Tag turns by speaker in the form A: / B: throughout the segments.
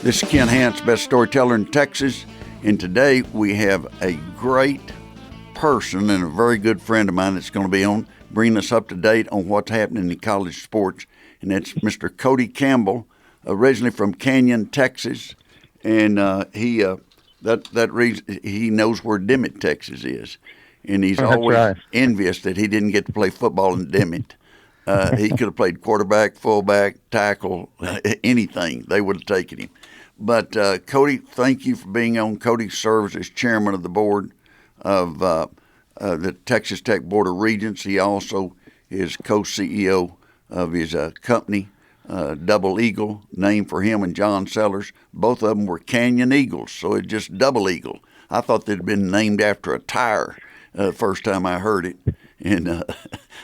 A: This is Kent Hance, best storyteller in Texas, and today we have a great person and a very good friend of mine that's going to be on bringing us up to date on what's happening in college sports, and that's Mr. Cody Campbell, originally from Canyon, Texas, and he knows where Dimmitt, Texas is, and he's always envious that he didn't get to play football in Dimmitt. He could have played quarterback, fullback, tackle, anything. They would have taken him. But Cody, thank you for being on. Cody serves as chairman of the board of the Texas Tech Board of Regents. He also is co-CEO of his company, Double Eagle, named for him and John Sellers. Both of them were Canyon Eagles, so it's just Double Eagle. I thought they'd been named after a tire first time I heard it, and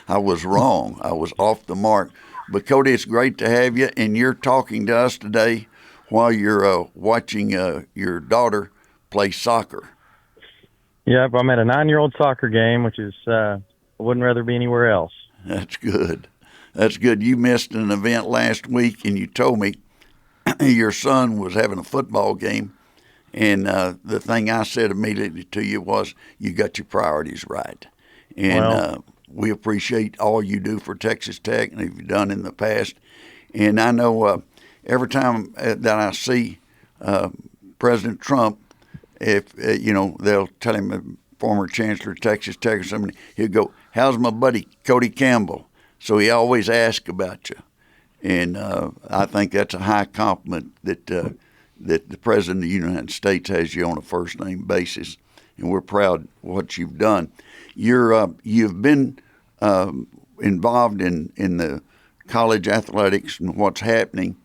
A: I was wrong. I was off the mark. But Cody, it's great to have you, and you're talking to us today while you're watching your daughter play soccer.
B: Yeah, I'm at a 9-year-old soccer game, which is I wouldn't rather be anywhere else.
A: That's good. That's good. You missed an event last week, and you told me your son was having a football game, and the thing I said immediately to you was you got your priorities right. And we appreciate all you do for Texas Tech and you've done in the past. And I know every time that I see President Trump, if they'll tell him, former Chancellor of Texas Tech or something, he'll go, "How's my buddy Cody Campbell?" So he always asks about you, and I think that's a high compliment that the President of the United States has you on a first name basis, and we're proud of what you've done. You've been involved in the college athletics and what's happening.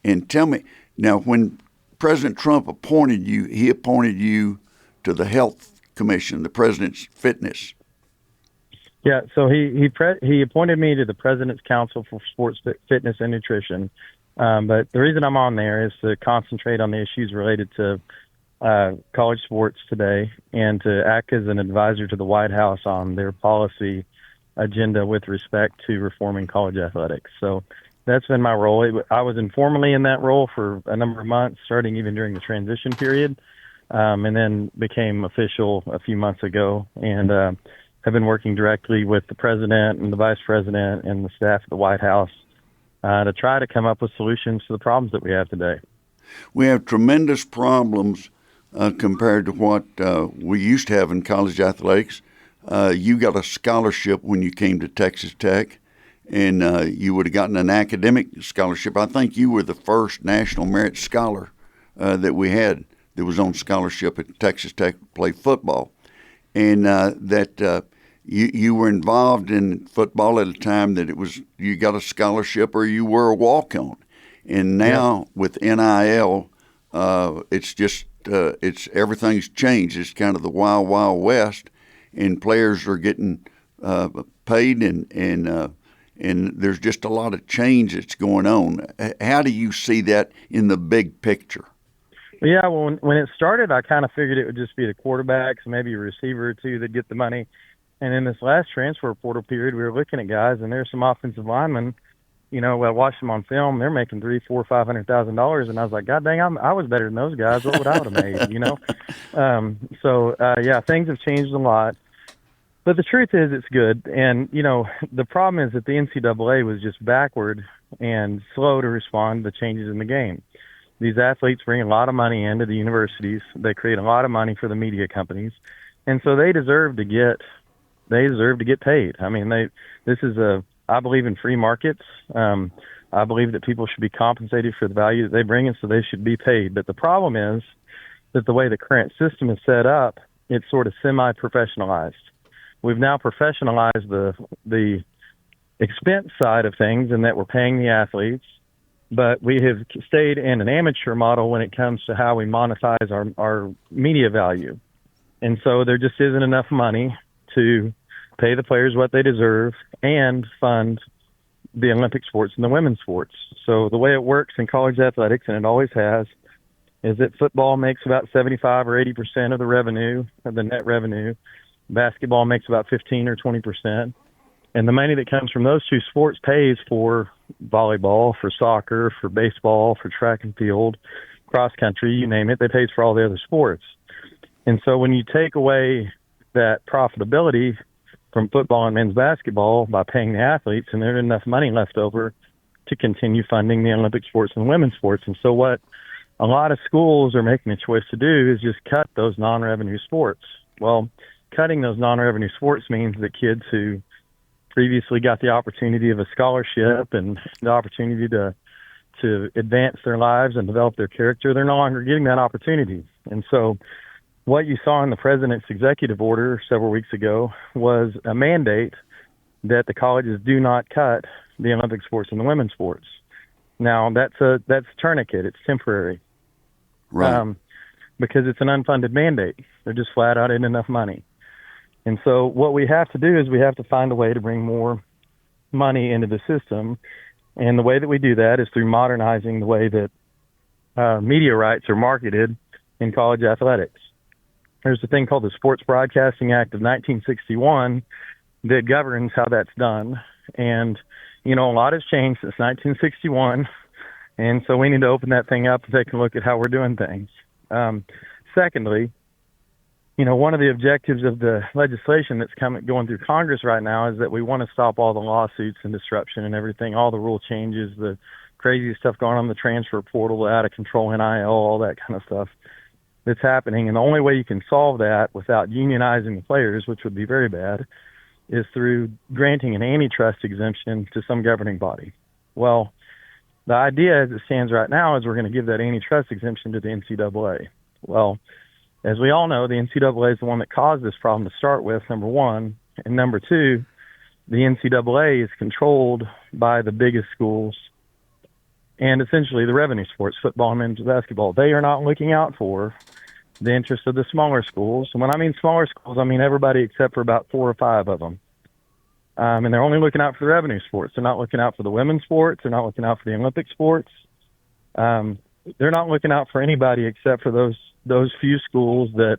A: And tell me, now, when President Trump appointed you, he appointed you to the Health Commission, the President's Fitness.
B: Yeah, so he appointed me to the President's Council for Sports Fitness and Nutrition. But the reason I'm on there is to concentrate on the issues related to college sports today and to act as an advisor to the White House on their policy agenda with respect to reforming college athletics. So that's been my role. I was informally in that role for a number of months, starting even during the transition period, and then became official a few months ago, and have been working directly with the president and the vice president and the staff at the White House to try to come up with solutions to the problems that we have today.
A: We have tremendous problems compared to what we used to have in college athletics. You got a scholarship when you came to Texas Tech, and you would have gotten an academic scholarship. I think you were the first National Merit Scholar that we had that was on scholarship at Texas Tech to play football, and you were involved in football at a time that you got a scholarship or you were a walk-on. And now with NIL, it's just everything's changed. It's kind of the wild, wild west, and players are getting paid, and there's just a lot of change that's going on. How do you see that in the big picture?
B: Yeah, well, when it started, I kind of figured it would just be the quarterbacks, maybe a receiver or two that get the money. And in this last transfer portal period, we were looking at guys, and there's some offensive linemen. I watched them on film. They're making $300,000, $400,000, $500,000, and I was like, God dang, I was better than those guys. What would I have made? Things have changed a lot. But the truth is, it's good. And the problem is that the NCAA was just backward and slow to respond to the changes in the game. These athletes bring a lot of money into the universities. They create a lot of money for the media companies, and so they deserve to get paid. I mean, I believe in free markets. I believe that people should be compensated for the value that they bring, and so they should be paid. But the problem is that the way the current system is set up, it's sort of semi-professionalized. We've now professionalized the expense side of things, in that we're paying the athletes, but we have stayed in an amateur model when it comes to how we monetize our media value. And so there just isn't enough money to pay the players what they deserve and fund the Olympic sports and the women's sports. So the way it works in college athletics, and it always has, is that football makes about 75 or 80% of the revenue, of the net revenue. Basketball makes about 15 or 20%. And the money that comes from those two sports pays for volleyball, for soccer, for baseball, for track and field, cross country, you name it, they pays for all the other sports. And so when you take away that profitability from football and men's basketball by paying the athletes, and there's enough money left over to continue funding the Olympic sports and women's sports. And so what a lot of schools are making a choice to do is just cut those non-revenue sports. Well, cutting those non-revenue sports means that kids who previously got the opportunity of a scholarship and the opportunity to advance their lives and develop their character, they're no longer getting that opportunity. And so what you saw in the president's executive order several weeks ago was a mandate that the colleges do not cut the Olympic sports and the women's sports. Now, that's a tourniquet. It's temporary.
A: Right.
B: Because it's an unfunded mandate. They're just flat out in enough money. And so what we have to do is we have to find a way to bring more money into the system. And the way that we do that is through modernizing the way that media rights are marketed in college athletics. There's a thing called the Sports Broadcasting Act of 1961 that governs how that's done. And, a lot has changed since 1961. And so we need to open that thing up and take a look at how we're doing things. Secondly, one of the objectives of the legislation that's going through Congress right now is that we want to stop all the lawsuits and disruption and everything, all the rule changes, the crazy stuff going on in the transfer portal, the out of control NIL, all that kind of stuff that's happening. And the only way you can solve that without unionizing the players, which would be very bad, is through granting an antitrust exemption to some governing body. Well, the idea as it stands right now is we're going to give that antitrust exemption to the NCAA. Well, as we all know, the NCAA is the one that caused this problem to start with, number one. And number two, the NCAA is controlled by the biggest schools and essentially the revenue sports, football and men's basketball. They are not looking out for the interests of the smaller schools. And when I mean smaller schools, I mean everybody except for about 4 or 5 of them. And they're only looking out for the revenue sports. They're not looking out for the women's sports. They're not looking out for the Olympic sports. They're not looking out for anybody except for those few schools that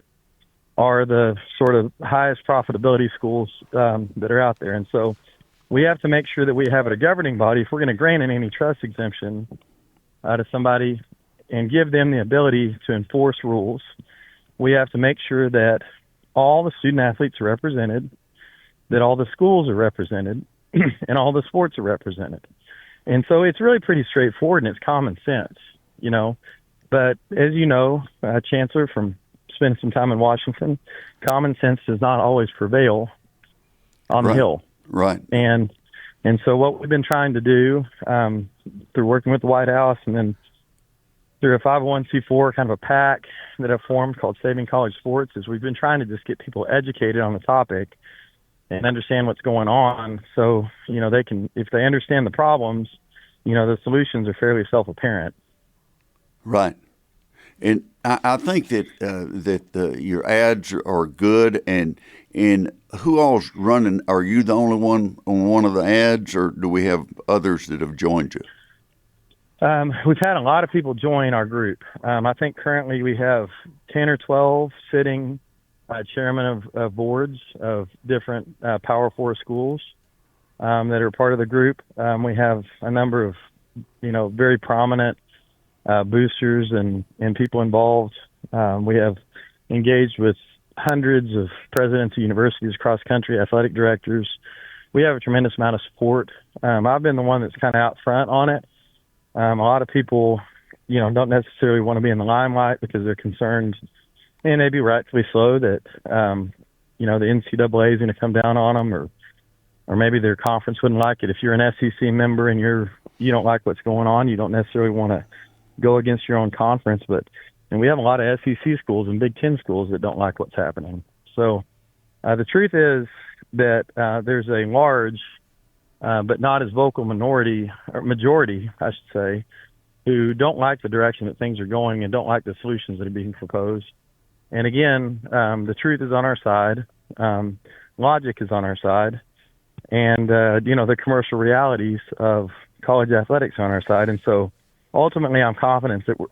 B: are the sort of highest profitability schools that are out there. And so we have to make sure that we have a governing body. If we're going to grant an antitrust exemption to somebody and give them the ability to enforce rules, we have to make sure that all the student athletes are represented, that all the schools are represented, and all the sports are represented. And so it's really pretty straightforward, and it's common sense, But as you know, Chancellor, from spending some time in Washington, common sense does not always prevail on the Hill.
A: Right.
B: And so what we've been trying to do through working with the White House and then through a 501c4 kind of a PAC that I've formed called Saving College Sports is we've been trying to just get people educated on the topic and understand what's going on so, they can, if they understand the problems, the solutions are fairly self-apparent.
A: Right. And I think that your ads are good, and who all's running? Are you the only one on one of the ads, or do we have others that have joined you?
B: We've had a lot of people join our group. I think currently we have 10 or 12 sitting chairmen of boards of different Power 4 schools that are part of the group. We have a number of, very prominent boosters and people involved. We have engaged with hundreds of presidents of universities across country, athletic directors. We have a tremendous amount of support. I've been the one that's kind of out front on it. A lot of people, don't necessarily want to be in the limelight because they're concerned, and maybe rightfully so, that, the NCAA is going to come down on them, or maybe their conference wouldn't like it. If you're an SEC member and you don't like what's going on, you don't necessarily want to go against your own conference. And we have a lot of SEC schools and Big Ten schools that don't like what's happening. So the truth is that there's a large, but not as vocal majority, I should say, who don't like the direction that things are going and don't like the solutions that are being proposed. And again, the truth is on our side. Logic is on our side. And, the commercial realities of college athletics are on our side. And so ultimately, I'm confident that we're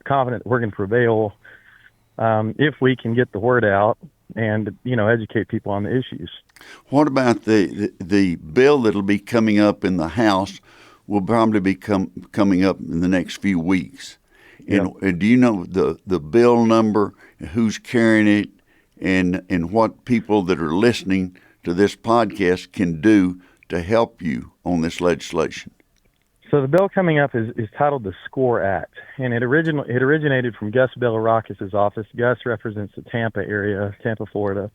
B: going to prevail if we can get the word out and, educate people on the issues.
A: What about the bill that'll be coming up in the House will probably be coming up in the next few weeks? And do you know the bill number, who's carrying it, and what people that are listening to this podcast can do to help you on this legislation?
B: So the bill coming up is titled the SCORE Act, and it originated from Gus Belarakis' office. Gus represents the Tampa area, Tampa, Florida.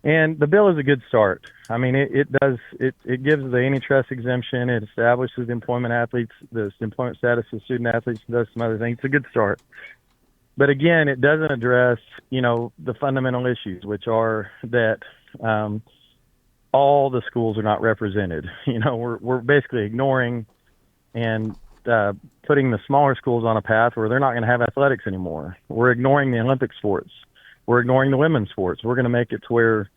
B: And the bill is a good start. I mean, it gives the antitrust exemption. It establishes the employment status of student athletes, and does some other things. It's a good start. But again, it doesn't address, the fundamental issues, which are that all the schools are not represented. We're basically ignoring and putting the smaller schools on a path where they're not going to have athletics anymore. We're ignoring the Olympic sports. We're ignoring the women's sports. We're going to make it to where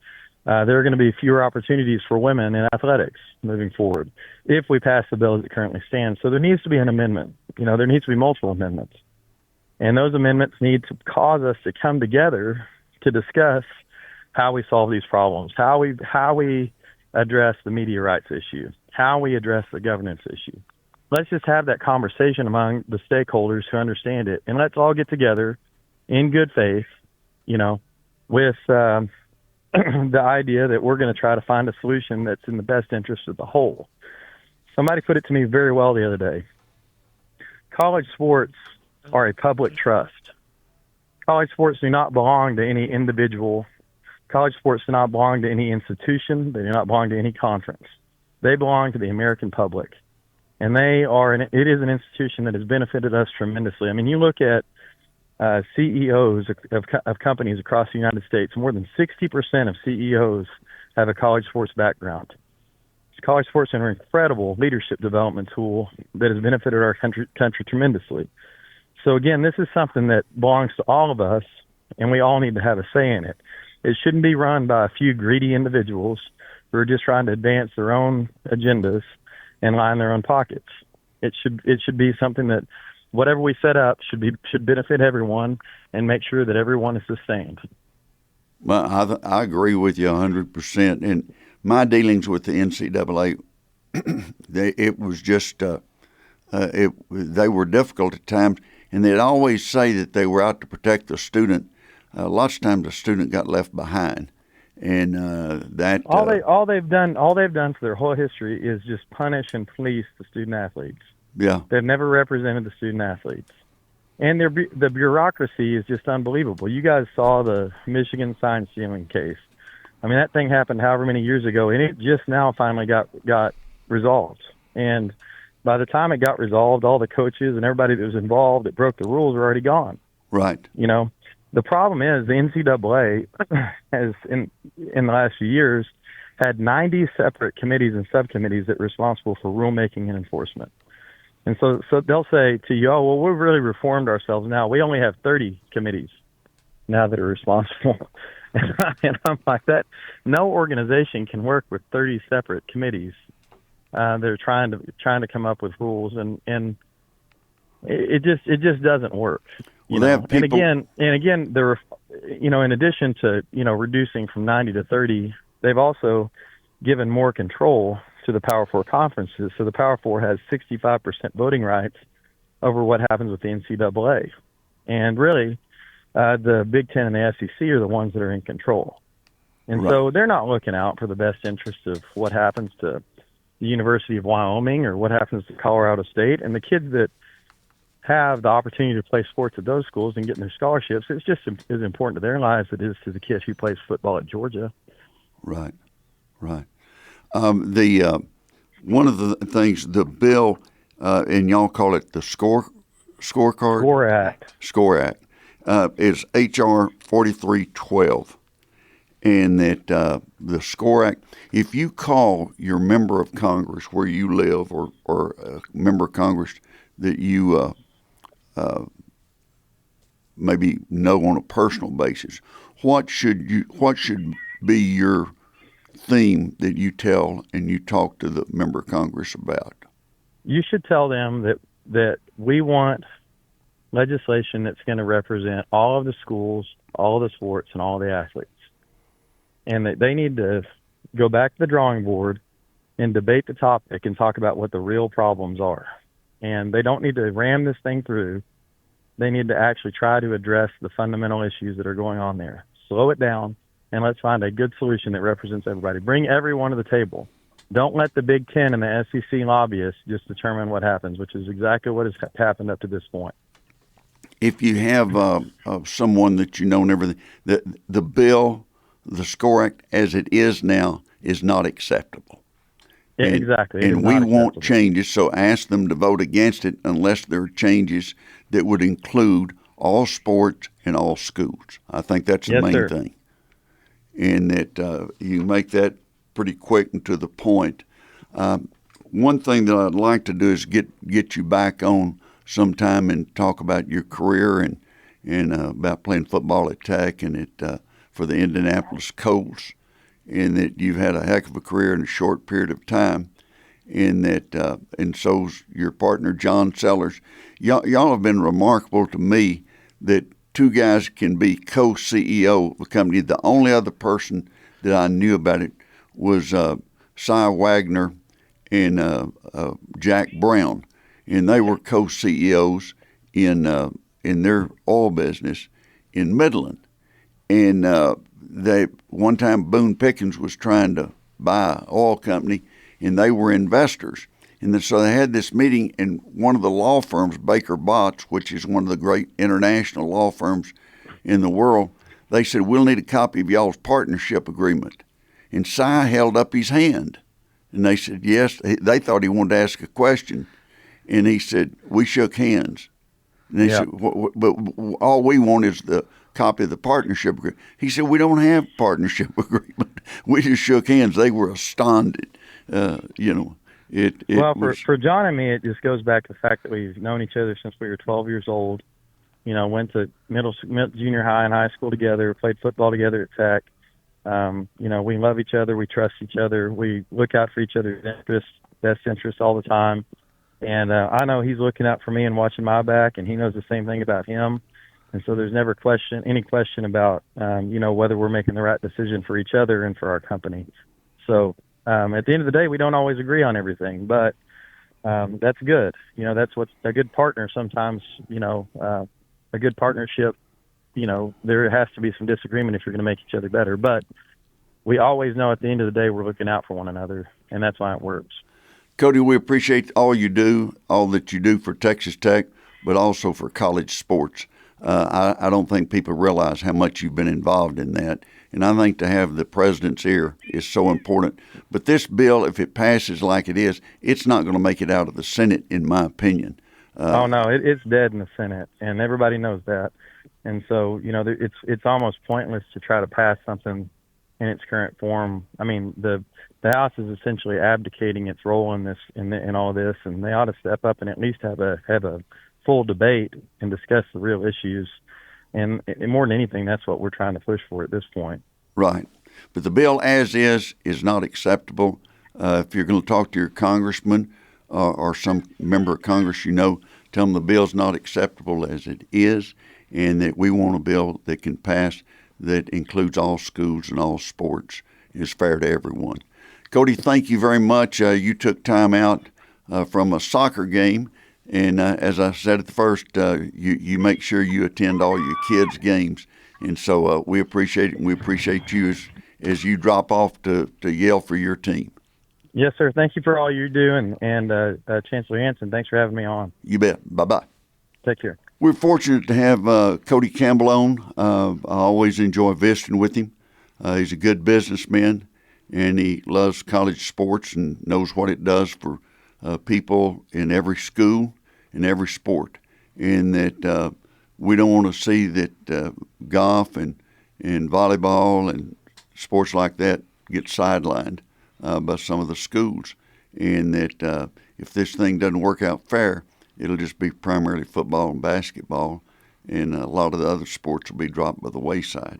B: there are going to be fewer opportunities for women in athletics moving forward if we pass the bill as it currently stands. So there needs to be an amendment. There needs to be multiple amendments. And those amendments need to cause us to come together to discuss how we solve these problems, how we address the media rights issue, how we address the governance issue. Let's just have that conversation among the stakeholders who understand it, and let's all get together in good faith, with the idea that we're going to try to find a solution that's in the best interest of the whole. Somebody put it to me very well the other day. College sports are a public trust. College sports do not belong to any individual. College sports do not belong to any institution. They do not belong to any conference. They belong to the American public. And it is an institution that has benefited us tremendously. I mean, you look at CEOs of companies across the United States, more than 60% of CEOs have a college sports background. College sports are an incredible leadership development tool that has benefited our country tremendously. So again, this is something that belongs to all of us, and we all need to have a say in it. It shouldn't be run by a few greedy individuals who are just trying to advance their own agendas and line their own pockets. It should be something that whatever we set up should benefit everyone and make sure that everyone is sustained.
A: Well, I agree with you 100%. And my dealings with the NCAA, it was just they were difficult at times, and they'd always say that they were out to protect the student. Lots of times the student got left behind. And
B: all they've done for their whole history is just punish and police the student athletes.
A: Yeah,
B: they've never represented the student athletes, and the bureaucracy is just unbelievable. You guys saw the Michigan sign stealing case. I mean, that thing happened however many years ago, and it just now finally got resolved. And by the time it got resolved, all the coaches and everybody that was involved that broke the rules were already gone.
A: Right.
B: The problem is the NCAA has, in the last few years, had 90 separate committees and subcommittees that were responsible for rulemaking and enforcement. And so they'll say to you, oh, well, we've really reformed ourselves now. We only have 30 committees now that are responsible. And I'm like that. No organization can work with 30 separate committees. They're trying to come up with rules, and it just doesn't work.
A: Well, they have people...
B: And again, there, in addition to reducing from 90 to 30, they've also given more control to the Power Four conferences. So the Power Four has 65% voting rights over what happens with the NCAA, and really, the Big Ten and the SEC are the ones that are in control. And right. So they're not looking out for the best interest of what happens to the University of Wyoming or what happens to Colorado State, and the kids that have the opportunity to play sports at those schools and getting their scholarships. It's just as important to their lives as it is to the kid who plays football at Georgia.
A: Right. One of the things, the bill, and y'all call it the scorecard? SCORE Act. Is H.R. 4312. And that the SCORE Act, if you call your member of Congress where you live or a member of Congress that you maybe know on a personal basis, what should be your theme that you tell and you talk to the member of Congress about?
B: You should tell them that we want legislation that's going to represent all of the schools, all of the sports, and all of the athletes. And that they need to go back to the drawing board and debate the topic and talk about what the real problems are. And they don't need to ram this thing through they need to actually try to address the fundamental issues that are going on there. Slow it down, and let's find a good solution that represents everybody. Bring everyone to the table. Don't let the Big Ten and the SEC lobbyists just determine what happens, which is exactly what has happened up to this point.
A: If you have someone that you know and everything, the bill, the SCORE Act as it is now, is not acceptable.
B: Yeah, exactly.
A: And we want changes, so ask them to vote against it unless there are changes that would include all sports and all schools. I think that's the main thing. And that you make that pretty quick and to the point. One thing that I'd like to do is get you back on sometime and talk about your career and about playing football at Tech and for the Indianapolis Colts, and that you've had a heck of a career in a short period of time, and that and so's your partner John Sellers. Y'all have been remarkable to me that two guys can be co-CEO of a company. The only other person that I knew about it was Cy Wagner and Jack Brown, and they were co-CEOs in their oil business in Midland. And they one time Boone Pickens was trying to buy an oil company, and they were investors. And so they had this meeting, and one of the law firms, Baker Botts, which is one of the great international law firms in the world, they said, "We'll need a copy of y'all's partnership agreement." And Cy held up his hand, and they said, yes. They thought he wanted to ask a question, and he said, "We shook hands." And they said, "But all we want is the copy of the partnership agreement." He said, "We don't have partnership agreement. We just shook hands." They were astounded.
B: For John and me, it just goes back to the fact that we've known each other since we were 12 years old. Went to junior high and high school together, played football together at Tech. We love each other. We trust each other. We look out for each other's best interests all the time. And I know he's looking out for me and watching my back, and he knows the same thing about him. And so there's never any question about, whether we're making the right decision for each other and for our company. So at the end of the day, we don't always agree on everything, but that's good. That's what a good partner sometimes, a good partnership, there has to be some disagreement if you're going to make each other better. But we always know at the end of the day we're looking out for one another, and that's why it works.
A: Cody, we appreciate all you do, all that you do for Texas Tech, but also for college sports. I don't think people realize how much you've been involved in that, and I think to have the president's ear is so important. But this bill, if it passes like it is, it's not going to make it out of the Senate, in my opinion.
B: It's dead in the Senate, and everybody knows that. And so, it's almost pointless to try to pass something in its current form. I mean, the House is essentially abdicating its role in this, in all this, and they ought to step up and at least have a full debate and discuss the real issues. And more than anything, that's what we're trying to push for at this point.
A: Right. But the bill as is not acceptable. If you're going to talk to your congressman or some member of Congress, tell them the bill's not acceptable as it is, and that we want a bill that can pass that includes all schools and all sports, is fair to everyone. Cody, thank you very much. You took time out from a soccer game, and as I said at the first, you make sure you attend all your kids' games, and so we appreciate it, and we appreciate you as you drop off to yell for your team.
B: Yes, sir. Thank you for all you do, and Chancellor Hanson, thanks for having me on.
A: You bet. Bye-bye.
B: Take care.
A: We're fortunate to have Cody Campbell on. I always enjoy visiting with him. He's a good businessman, and he loves college sports and knows what it does for people in every school and every sport. And that we don't want to see that golf and volleyball and sports like that get sidelined by some of the schools. And that if this thing doesn't work out fair, it'll just be primarily football and basketball, and a lot of the other sports will be dropped by the wayside.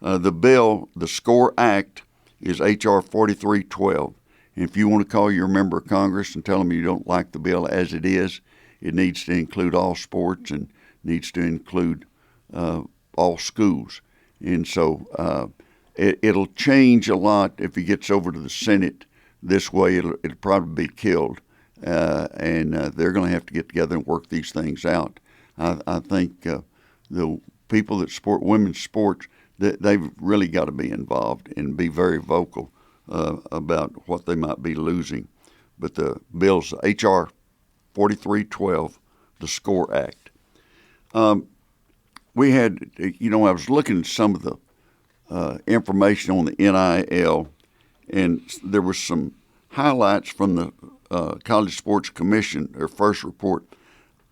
A: The bill, the SCORE Act, is H.R. 4312. And if you want to call your member of Congress and tell them you don't like the bill as it is, it needs to include all sports and needs to include all schools. And so it'll change a lot if it gets over to the Senate this way. It'll probably be killed. And they're going to have to get together and work these things out. I think the people that support women's sports, they've really got to be involved and be very vocal about what they might be losing. But the bill's H.R. 4312, the SCORE Act. We had, I was looking at some of the information on the NIL, and there was some highlights from the College Sports Commission, their first report.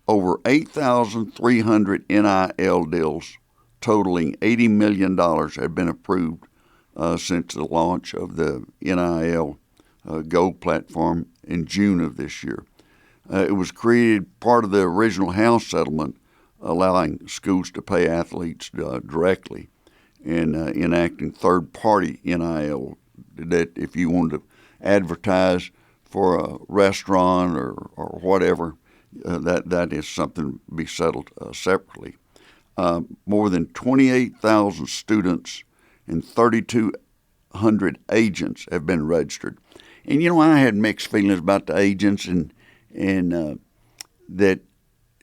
A: Over 8,300 NIL deals totaling $80 million have been approved since the launch of the NIL Go platform in June of this year. It was created part of the original House settlement, allowing schools to pay athletes directly and enacting third-party NIL, that if you wanted to advertise for a restaurant or whatever, that is something to be settled separately. More than 28,000 students and 3,200 agents have been registered. And, I had mixed feelings about the agents and that,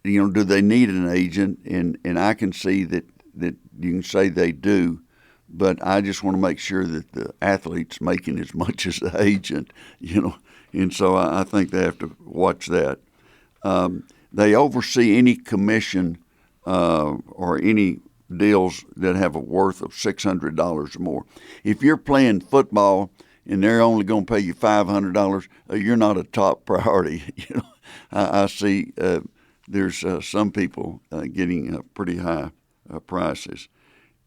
A: do they need an agent? And I can see that you can say they do, but I just want to make sure that the athlete's making as much as the agent, and so I think they have to watch that. They oversee any commission or any deals that have a worth of $600 or more. If you're playing football and they're only going to pay you $500, you're not a top priority. I see there's some people getting pretty high prices.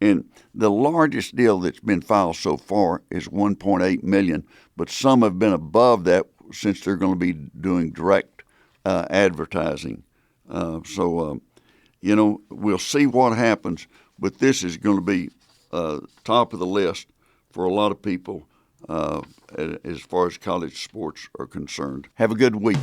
A: And the largest deal that's been filed so far is $1.8 million, but some have been above that since they're going to be doing direct advertising. So we'll see what happens, but this is going to be top of the list for a lot of people as far as college sports are concerned. Have a good week.